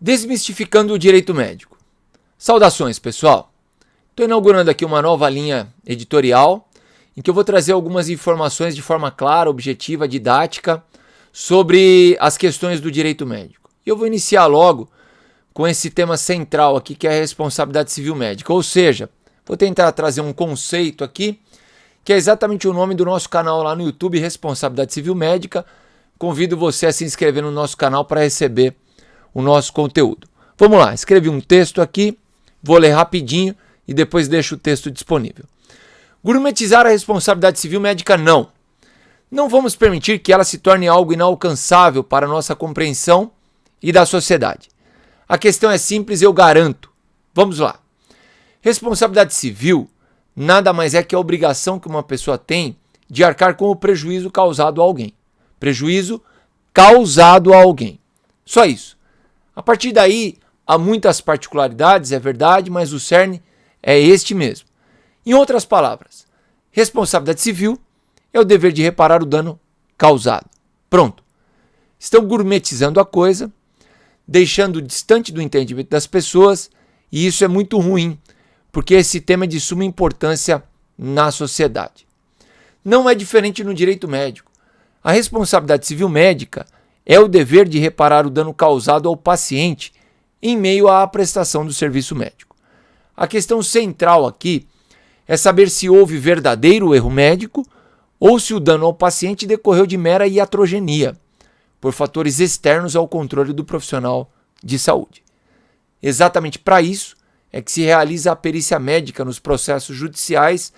Desmistificando o direito médico. Saudações, pessoal! Estou inaugurando aqui uma nova linha editorial em que eu vou trazer algumas informações de forma clara, objetiva, didática sobre as questões do direito médico. E eu vou iniciar logo com esse tema central aqui, que é a responsabilidade civil médica. Ou seja, vou tentar trazer um conceito aqui que é exatamente o nome do nosso canal lá no YouTube, Responsabilidade Civil Médica. Convido você a se inscrever no nosso canal para receber o nosso conteúdo. Vamos lá, escrevi um texto aqui, vou ler rapidinho e depois deixo o texto disponível. Gourmetizar a responsabilidade civil médica, não. Não vamos permitir que ela se torne algo inalcançável para a nossa compreensão e da sociedade. A questão é simples, eu garanto. Vamos lá. Responsabilidade civil nada mais é que a obrigação que uma pessoa tem de arcar com o prejuízo causado a alguém. Prejuízo causado a alguém. Só isso. A partir daí, há muitas particularidades, é verdade, mas o cerne é este mesmo. Em outras palavras, responsabilidade civil é o dever de reparar o dano causado. Pronto. Estão gourmetizando a coisa, deixando distante do entendimento das pessoas, e isso é muito ruim, porque esse tema é de suma importância na sociedade. Não é diferente no direito médico. A responsabilidade civil médica é o dever de reparar o dano causado ao paciente em meio à prestação do serviço médico. A questão central aqui é saber se houve verdadeiro erro médico ou se o dano ao paciente decorreu de mera iatrogenia, por fatores externos ao controle do profissional de saúde. Exatamente para isso é que se realiza a perícia médica nos processos judiciais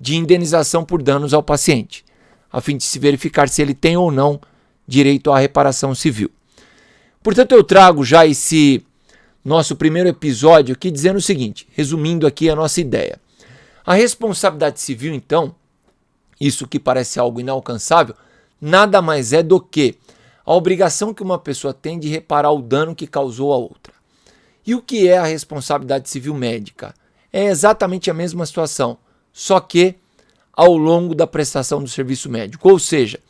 de indenização por danos ao paciente, a fim de se verificar se ele tem ou não direito à reparação civil. Portanto, eu trago já esse nosso primeiro episódio aqui dizendo o seguinte, resumindo aqui a nossa ideia. A responsabilidade civil, então, isso que parece algo inalcançável, nada mais é do que a obrigação que uma pessoa tem de reparar o dano que causou a outra. E o que é a responsabilidade civil médica? É exatamente a mesma situação, só que ao longo da prestação do serviço médico. Ou seja,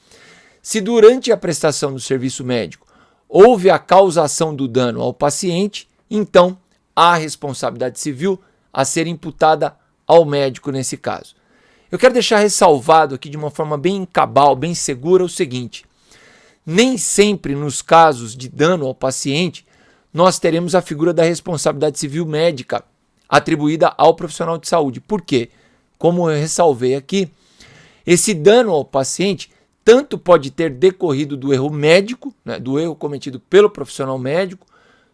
se durante a prestação do serviço médico houve a causação do dano ao paciente, então há responsabilidade civil a ser imputada ao médico nesse caso. Eu quero deixar ressalvado aqui de uma forma bem cabal, bem segura, o seguinte: nem sempre nos casos de dano ao paciente nós teremos a figura da responsabilidade civil médica atribuída ao profissional de saúde. Por quê? Como eu ressalvei aqui, esse dano ao paciente tanto pode ter decorrido do erro médico, do erro cometido pelo profissional médico,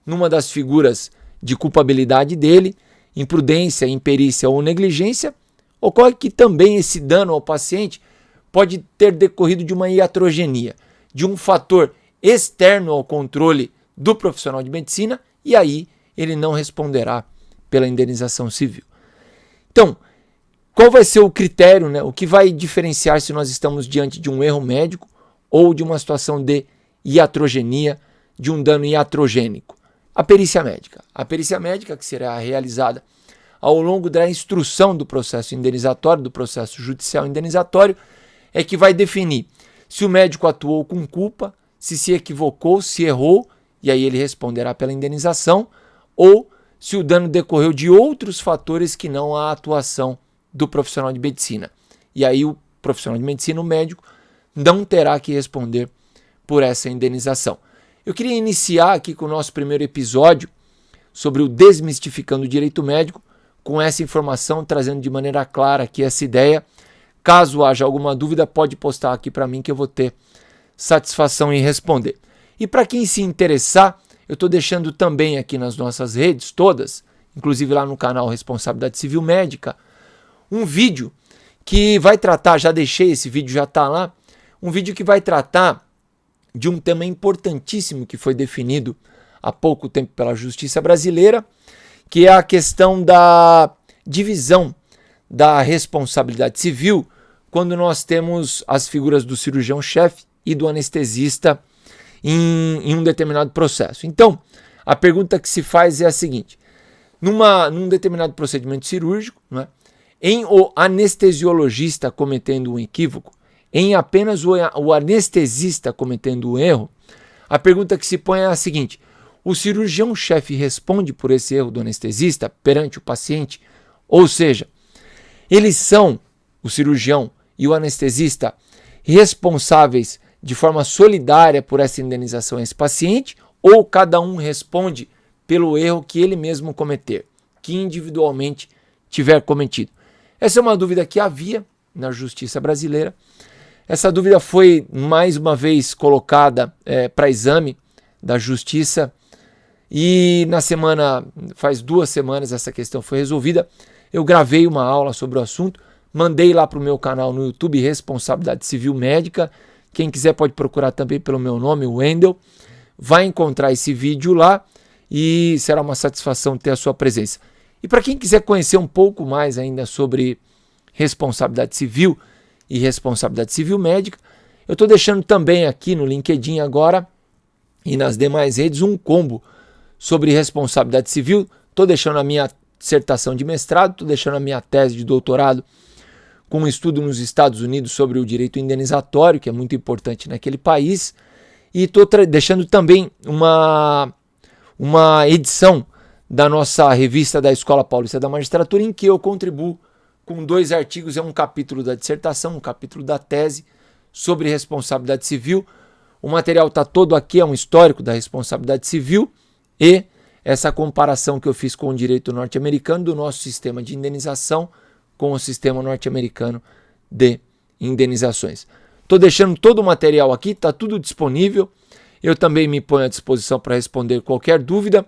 numa das figuras de culpabilidade dele, imprudência, imperícia ou negligência. Ocorre que também esse dano ao paciente pode ter decorrido de uma iatrogenia, de um fator externo ao controle do profissional de medicina, e aí ele não responderá pela indenização civil. Então, qual vai ser o critério, o que vai diferenciar se nós estamos diante de um erro médico ou de uma situação de iatrogenia, de um dano iatrogênico? A perícia médica. A perícia médica, que será realizada ao longo da instrução do processo indenizatório, do processo judicial indenizatório, é que vai definir se o médico atuou com culpa, se equivocou, se errou, e aí ele responderá pela indenização, ou se o dano decorreu de outros fatores que não a atuação do profissional de medicina. E aí o profissional de medicina, o médico, não terá que responder por essa indenização. Eu queria iniciar aqui com o nosso primeiro episódio sobre o Desmistificando o Direito Médico, com essa informação, trazendo de maneira clara aqui essa ideia. Caso haja alguma dúvida, pode postar aqui para mim que eu vou ter satisfação em responder. E para quem se interessar, eu estou deixando também aqui nas nossas redes todas, inclusive lá no canal Responsabilidade Civil Médica, um vídeo que vai tratar, já deixei esse vídeo, já está lá, um vídeo que vai tratar de um tema importantíssimo que foi definido há pouco tempo pela Justiça Brasileira, que é a questão da divisão da responsabilidade civil quando nós temos as figuras do cirurgião-chefe e do anestesista em um determinado processo. Então, a pergunta que se faz é a seguinte: num determinado procedimento cirúrgico, em o anestesiologista cometendo um equívoco, em apenas o anestesista cometendo um erro, a pergunta que se põe é a seguinte: o cirurgião-chefe responde por esse erro do anestesista perante o paciente, ou seja, eles são, o cirurgião e o anestesista, responsáveis de forma solidária por essa indenização a esse paciente, ou cada um responde pelo erro que ele mesmo cometer, que individualmente tiver cometido? Essa é uma dúvida que havia na justiça brasileira. Essa dúvida foi mais uma vez colocada para exame da justiça e faz 2 semanas essa questão foi resolvida. Eu gravei uma aula sobre o assunto, mandei lá para o meu canal no YouTube, Responsabilidade Civil Médica. Quem quiser pode procurar também pelo meu nome, Wendel. Vai encontrar esse vídeo lá e será uma satisfação ter a sua presença. E para quem quiser conhecer um pouco mais ainda sobre responsabilidade civil e responsabilidade civil médica, eu estou deixando também aqui no LinkedIn agora e nas demais redes um combo sobre responsabilidade civil. Estou deixando a minha dissertação de mestrado, estou deixando a minha tese de doutorado com um estudo nos Estados Unidos sobre o direito indenizatório, que é muito importante naquele país, e estou deixando também uma edição da nossa revista da Escola Paulista da Magistratura, em que eu contribuo com 2 artigos, é um capítulo da dissertação, um capítulo da tese sobre responsabilidade civil. O material está todo aqui, é um histórico da responsabilidade civil e essa comparação que eu fiz com o direito norte-americano do nosso sistema de indenização com o sistema norte-americano de indenizações. Estou deixando todo o material aqui, está tudo disponível. Eu também me ponho à disposição para responder qualquer dúvida.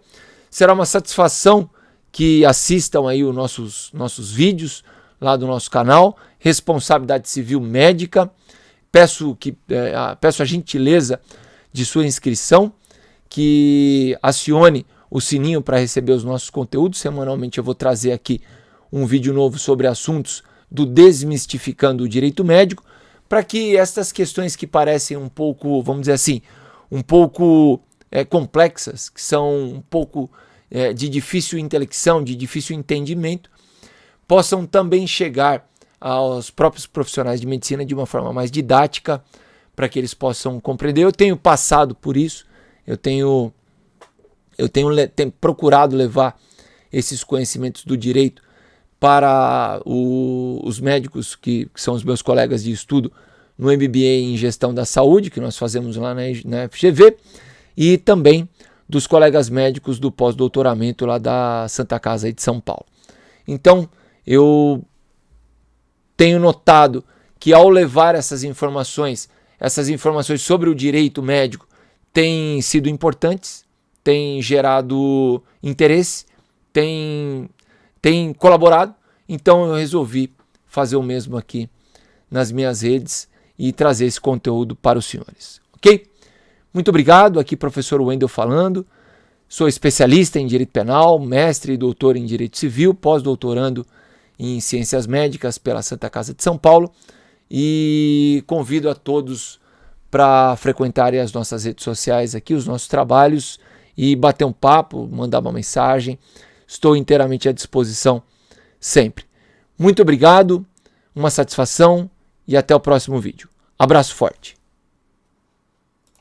Será uma satisfação que assistam aí os nossos vídeos lá do nosso canal, Responsabilidade Civil Médica. Peço a gentileza de sua inscrição, que acione o sininho para receber os nossos conteúdos. Semanalmente eu vou trazer aqui um vídeo novo sobre assuntos do Desmistificando o Direito Médico, para que estas questões que parecem um pouco, vamos dizer assim, um pouco complexas, que são um pouco de difícil intelecção, de difícil entendimento, possam também chegar aos próprios profissionais de medicina de uma forma mais didática, para que eles possam compreender. Eu tenho passado por isso, eu tenho procurado levar esses conhecimentos do direito para os médicos que são os meus colegas de estudo no MBA em Gestão da Saúde, que nós fazemos lá na FGV, e também dos colegas médicos do pós-doutoramento lá da Santa Casa de São Paulo. Então, eu tenho notado que ao levar essas informações sobre o direito médico têm sido importantes, têm gerado interesse, têm colaborado. Então eu resolvi fazer o mesmo aqui nas minhas redes e trazer esse conteúdo para os senhores. Ok? Muito obrigado. Aqui professor Wendel falando. Sou especialista em direito penal, mestre e doutor em direito civil, pós-doutorando em ciências médicas pela Santa Casa de São Paulo, e convido a todos para frequentarem as nossas redes sociais aqui, os nossos trabalhos, e bater um papo, mandar uma mensagem. Estou inteiramente à disposição sempre. Muito obrigado, uma satisfação e até o próximo vídeo. Abraço forte.